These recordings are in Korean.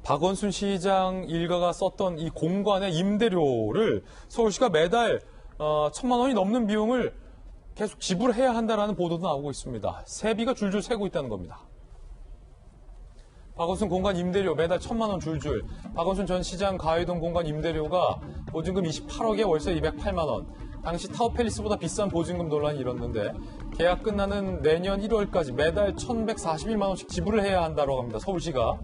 박원순 시장 일가가 썼던 이 공간의 임대료를 서울시가 매달 1,000만 원이 넘는 비용을 계속 지불해야 한다는 보도도 나오고 있습니다. 세비가 줄줄 새고 있다는 겁니다. 박원순 공간 임대료 매달 1,000만 원 줄줄. 박원순 전 시장 가회동 공간 임대료가 보증금 28억에 월세 208만 원. 당시 타워팰리스보다 비싼 보증금 논란이 일었는데 계약 끝나는 내년 1월까지 매달 1,141만 원씩 지불을 해야 한다고 합니다. 서울시가.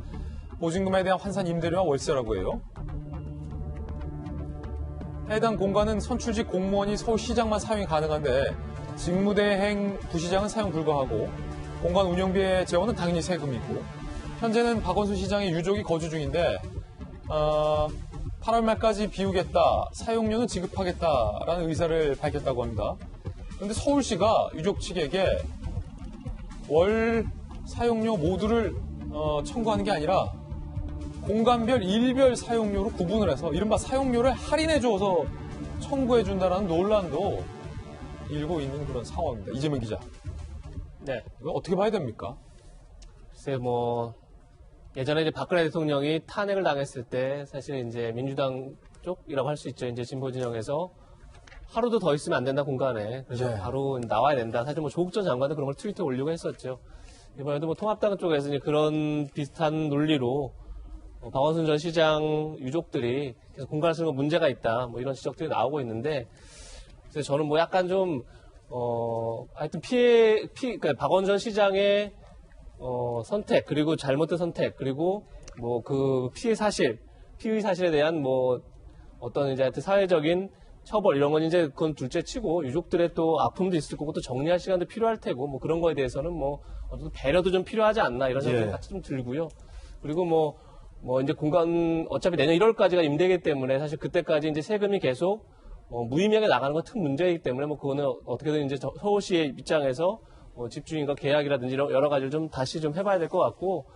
보증금에 대한 환산 임대료와 월세라고 해요. 해당 공간은 선출직 공무원이 서울시장만 사용이 가능한데 직무대행 부시장은 사용 불가하고 공간 운영비의 재원은 당연히 세금이고 현재는 박원순 시장의 유족이 거주 중인데 8월 말까지 비우겠다, 사용료는 지급하겠다라는 의사를 밝혔다고 합니다. 그런데 서울시가 유족 측에게 월 사용료 모두를 청구하는 게 아니라 공간별 일별 사용료로 구분을 해서 이른바 사용료를 할인해줘서 청구해준다는 논란도 일고 있는 그런 상황입니다. 이재명 기자. 네. 이거 어떻게 봐야 됩니까? 글쎄, 예전에 이제 박근혜 대통령이 탄핵을 당했을 때 사실 이제 민주당 쪽이라고 할 수 있죠. 이제 진보 진영에서 하루도 더 있으면 안 된다, 공간에. 그래서 바로 나와야 된다. 사실 조국 전 장관도 그런 걸 트위터에 올리고 했었죠. 이번에도 통합당 쪽에서 이제 그런 비슷한 논리로 박원순 전 시장 유족들이 계속 공간을 쓰는 건 문제가 있다. 이런 지적들이 나오고 있는데, 그래서 저는 약간 좀, 하여튼 그러니까 박원순 전 시장의, 선택, 그리고 잘못된 선택, 그리고 그 피의 사실에 대한 어떤 이제 하여튼 사회적인 처벌, 이런 건 이제 그건 둘째 치고, 유족들의 또 아픔도 있을 거고, 또 정리할 시간도 필요할 테고, 그런 거에 대해서는 어떤 배려도 좀 필요하지 않나, 이런 생각이 같이 좀 들고요. 그리고 이제 공간, 어차피 내년 1월까지가 임대이기 때문에 사실 그때까지 이제 세금이 계속, 무의미하게 나가는 건 큰 문제이기 때문에 그거는 어떻게든 이제 서울시의 입장에서 집주인과 계약이라든지 여러 가지를 좀 다시 좀 해봐야 될 것 같고,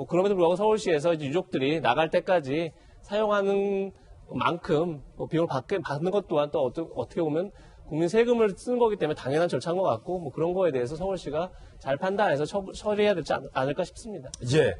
그럼에도 불구하고 서울시에서 이제 유족들이 나갈 때까지 사용하는 만큼 비용을 받는 것 또한 또 어떻게 보면 국민 세금을 쓰는 거기 때문에 당연한 절차인 것 같고, 그런 거에 대해서 서울시가 잘 판단해서 처리해야 되지 않을까 싶습니다. 예.